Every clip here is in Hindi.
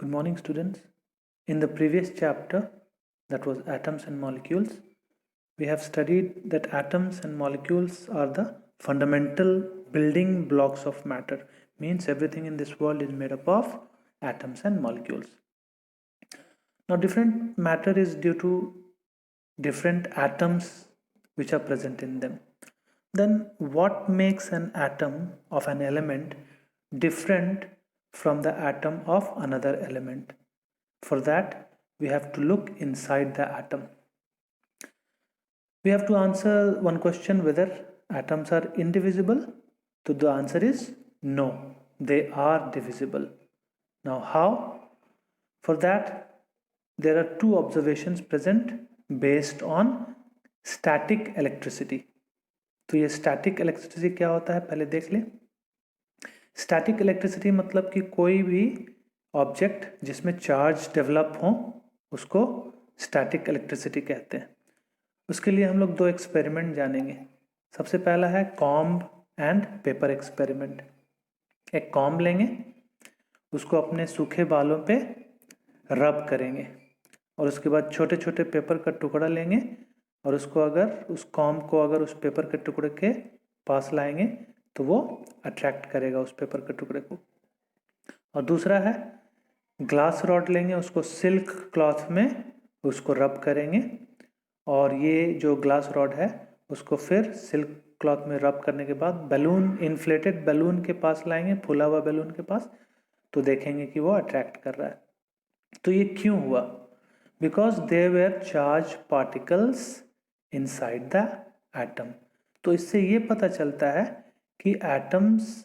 Good morning, students. In the previous chapter, that was atoms and molecules, we have studied that atoms and molecules are the fundamental building blocks of matter. Means everything in this world is made up of atoms and molecules. Now, different matter is due to different atoms which are present in them. Then, what makes an atom of an element different from the atom of another element? For that, we have to look inside the atom. We have to answer one question whether atoms are indivisible. So the answer is no, they are divisible. Now, how? For that, there are two observations present based on static electricity. तो ये स्टैटिक इलेक्ट्रिसिटी क्या होता है पहले देख लें. स्टैटिक इलेक्ट्रिसिटी मतलब कि कोई भी ऑब्जेक्ट जिसमें चार्ज डेवलप हो उसको स्टैटिक इलेक्ट्रिसिटी कहते हैं. उसके लिए हम लोग दो एक्सपेरिमेंट जानेंगे. सबसे पहला है कॉम्ब एंड पेपर एक्सपेरिमेंट. एक कॉम्ब लेंगे, उसको अपने सूखे बालों पे रब करेंगे और उसके बाद छोटे छोटे पेपर का टुकड़ा लेंगे और उसको उस कॉम्ब को उस पेपर के टुकड़े के पास लाएंगे तो वो अट्रैक्ट करेगा उस पेपर के टुकड़े को. और दूसरा है ग्लास रॉड लेंगे, उसको सिल्क क्लॉथ में उसको रब करेंगे और ये जो ग्लास रॉड है उसको फिर सिल्क क्लॉथ में रब करने के बाद बैलून, इन्फ्लेटेड बैलून के पास लाएंगे, फूला हुआ बैलून के पास, तो देखेंगे कि वो अट्रैक्ट कर रहा है. तो ये क्यों हुआ? Because there were charge particles inside the atom. तो इससे ये पता चलता है कि atoms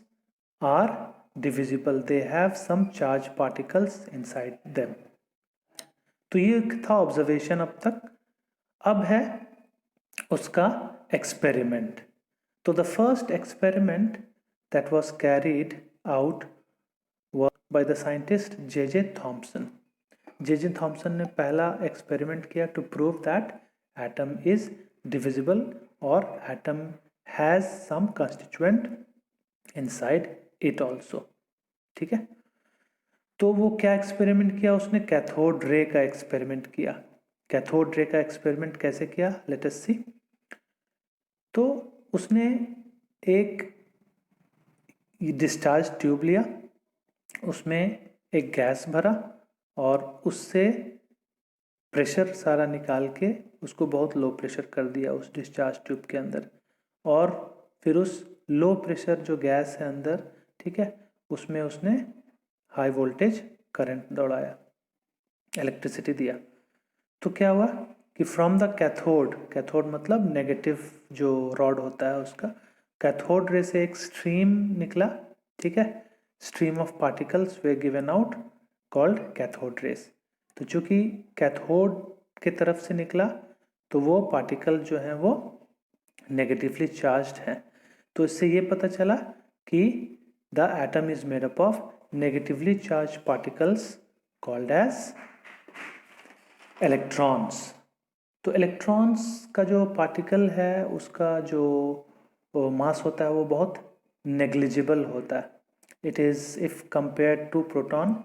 are divisible, they have some charge particles inside them. तो ये था ऑब्जर्वेशन अब तक. अब है उसका एक्सपेरिमेंट. तो the first experiment that was carried out by the scientist J Thomson. J Thomson ने पहला एक्सपेरिमेंट किया to prove that atom is divisible और atom has some constituent inside it also. ठीक है. तो वो क्या एक्सपेरिमेंट किया? उसने कैथोड रे का एक्सपेरिमेंट किया. कैथोड रे का एक्सपेरिमेंट कैसे किया? लेट अस सी. तो उसने एक डिस्चार्ज ट्यूब लिया, उसमें एक गैस भरा और उससे प्रेशर सारा निकाल के उसको बहुत लो प्रेशर कर दिया उस डिस्चार्ज ट्यूब के अंदर. और फिर उस लो प्रेशर जो गैस है अंदर, ठीक है, उसमें उसने हाई वोल्टेज करंट दौड़ाया, इलेक्ट्रिसिटी दिया. तो क्या हुआ कि फ्रॉम द कैथोड, कैथोड मतलब नेगेटिव जो रॉड होता है उसका, कैथोड रे से एक स्ट्रीम निकला. ठीक है, stream of particles way given out called cathode rays. तो चूंकि कैथोड के तरफ से निकला तो वो पार्टिकल जो हैं वो नेगेटिवली चार्ज्ड हैं. तो इससे ये पता चला कि the atom is made up of negatively charge particles called as electrons. तो इलेक्ट्रॉन्स का जो पार्टिकल है उसका जो मास होता है वो बहुत नेग्लिजिबल होता है. It is if compared to proton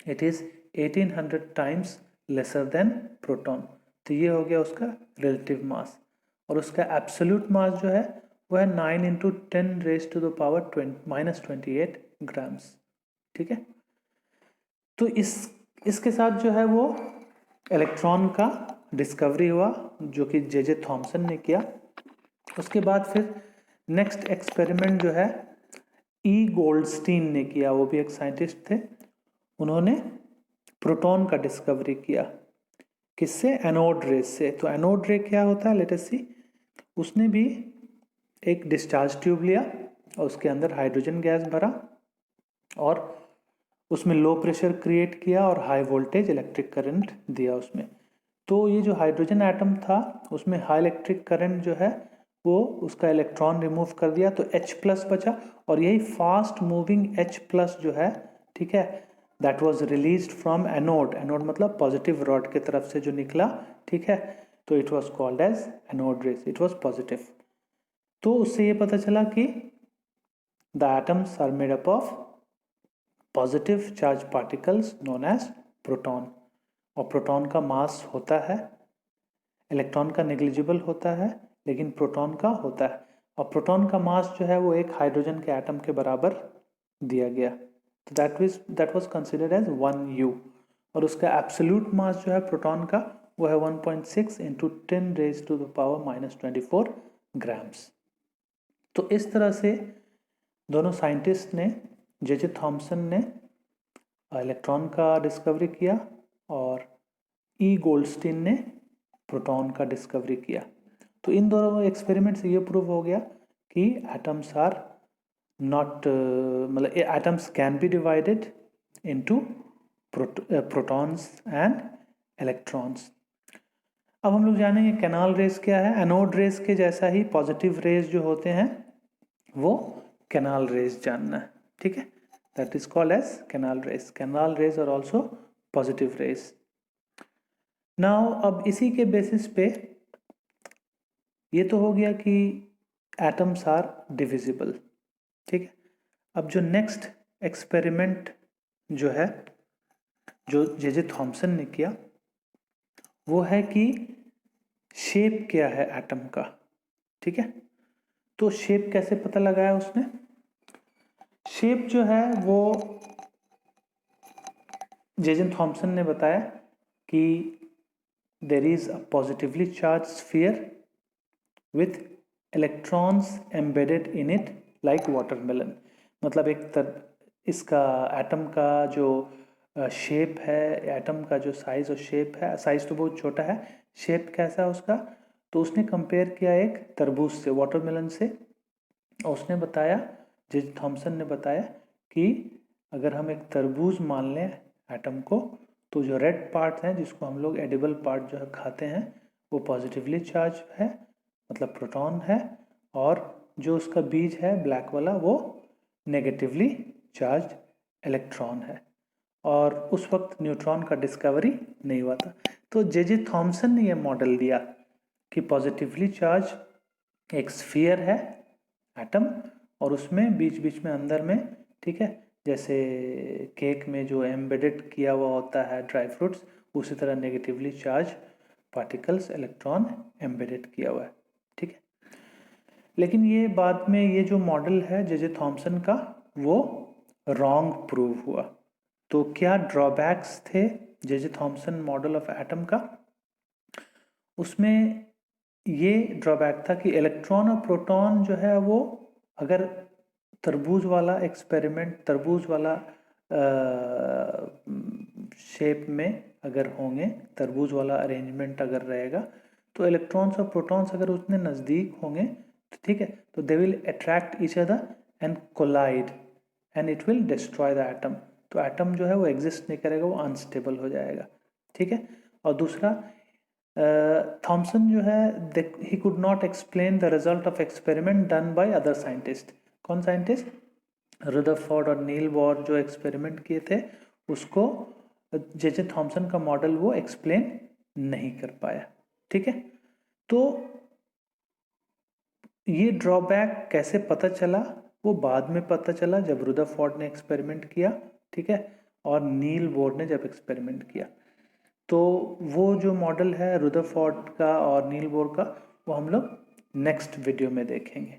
it is 1800 times lesser than proton. तो ये हो गया उसका रिलेटिव मास. और उसका एब्सोल्यूट मास जो है वो है 9 × 10⁻⁻28 ग्राम्स. ठीक है. तो इसके साथ जो है वो इलेक्ट्रॉन का डिस्कवरी हुआ जो कि जे थॉम्सन ने किया. उसके बाद फिर नेक्स्ट एक्सपेरिमेंट जो है ई गोल्डस्टीन ने किया. वो भी एक साइंटिस्ट थे. उन्होंने प्रोटॉन का डिस्कवरी किया. किससे? एनोड रे से. तो एनोड रे क्या होता है? लेट अस सी. उसने भी एक डिस्चार्ज ट्यूब लिया और उसके अंदर हाइड्रोजन गैस भरा और उसमें लो प्रेशर क्रिएट किया और हाई वोल्टेज इलेक्ट्रिक करंट दिया उसमें. तो ये जो हाइड्रोजन एटम था उसमें हाई इलेक्ट्रिक करंट जो है वो उसका इलेक्ट्रॉन रिमूव कर दिया तो H+ बचा. और यही फास्ट मूविंग H+ जो है, ठीक है, that was released from anode. Anode मतलब पॉजिटिव रॉड के तरफ से जो निकला. ठीक है. तो it was called as anode rays, it was positive. तो उससे ये पता चला कि the atoms are made up of positive charge particles known as proton, और प्रोटॉन का मास होता है, इलेक्ट्रॉन का नेग्लिजिबल होता है लेकिन प्रोटॉन का होता है, और प्रोटॉन का मास जो है वो एक हाइड्रोजन के एटम के बराबर दिया गया, तो that was considered as 1U, और उसका एब्सोल्यूट मास जो है प्रोटॉन का वो है 1.6 into 10 raise to the power -24 grams. तो इस तरह से दोनों साइंटिस्ट ने, जे थॉमसन ने इलेक्ट्रॉन का डिस्कवरी किया और ई गोल्डस्टीन ने प्रोटॉन का डिस्कवरी किया। तो इन दोनों एक्सपेरिमेंट से ये प्रूव हो गया कि एटम्स आर नॉट, मतलब atoms can be divided into protons and electrons. अब हम लोग जानेंगे कैनाल रेज क्या है। एनोड रेज के जैसा ही पॉजिटिव रेज जो होते हैं वो कैनाल रेज जानना है, ठीक है। That is called as canal rays. Canal rays are also positive rays. Now अब इसी के बेसिस पे ये तो हो गया कि एटम्स आर डिविजिबल, ठीक है। अब जो नेक्स्ट एक्सपेरिमेंट जो है, जो जे थॉमसन ने किया, वो है कि शेप क्या है एटम का, ठीक है। तो शेप कैसे पता लगाया उसने? शेप जो है वो जे थॉमसन ने बताया कि there is a positively charge sphere with electrons embedded in it like watermelon. मतलब इसका एटम का जो शेप है, एटम का जो साइज और शेप है, साइज तो बहुत छोटा है, शेप कैसा है उसका, तो उसने कंपेयर किया एक तरबूज से, वाटरमेलन से, और उसने बताया, जे थॉमसन ने बताया कि अगर हम एक तरबूज मान लें एटम को, तो जो रेड पार्ट है जिसको हम लोग एडिबल पार्ट जो है खाते हैं वो पॉजिटिवली चार्ज है, मतलब प्रोटॉन है, और जो उसका बीज है ब्लैक वाला वो नेगेटिवली चार्ज इलेक्ट्रॉन है, और उस वक्त न्यूट्रॉन का डिस्कवरी नहीं हुआ था। तो जे थॉमसन ने यह मॉडल दिया कि पॉजिटिवली चार्ज एक स्फीयर है एटम, और उसमें बीच बीच में अंदर में, ठीक है, जैसे केक में जो एम्बेडेड किया हुआ होता है ड्राई फ्रूट्स, उसी तरह negatively charge particles electron embedded किया हुआ है, ठीक है। लेकिन ये बाद में ये जो मॉडल है जे थॉमसन का वो रॉन्ग प्रूव हुआ। तो क्या ड्रॉबैक्स थे J Thomson model of atom का? उसमें ये ड्रॉबैक था कि इलेक्ट्रॉन और प्रोटॉन जो है वो, अगर तरबूज वाला एक्सपेरिमेंट, तरबूज वाला शेप में अगर होंगे, तरबूज वाला अरेंजमेंट अगर रहेगा, तो इलेक्ट्रॉन्स और प्रोटॉन्स अगर उतने नज़दीक होंगे तो ठीक है, तो they will attract each other and collide and it will destroy the atom. तो एटम जो है वो एग्जिस्ट नहीं करेगा, वो अनस्टेबल हो जाएगा, ठीक है। और दूसरा, थॉमसन जो है, he could not explain the result of experiment done by other scientist. कौन साइंटिस्ट? रदरफोर्ड और नील बोर जो एक्सपेरिमेंट किए थे उसको जे थॉमसन का मॉडल वो एक्सप्लेन नहीं कर पाया, ठीक है। तो ये ड्रॉबैक कैसे पता चला? वो बाद में पता चला जब रदरफोर्ड ने एक्सपेरिमेंट किया, ठीक है, और नील बोर ने जब एक्सपेरिमेंट किया। तो वो जो मॉडल है रदरफोर्ड का और नील बोर का, वो हम लोग नेक्स्ट वीडियो में देखेंगे।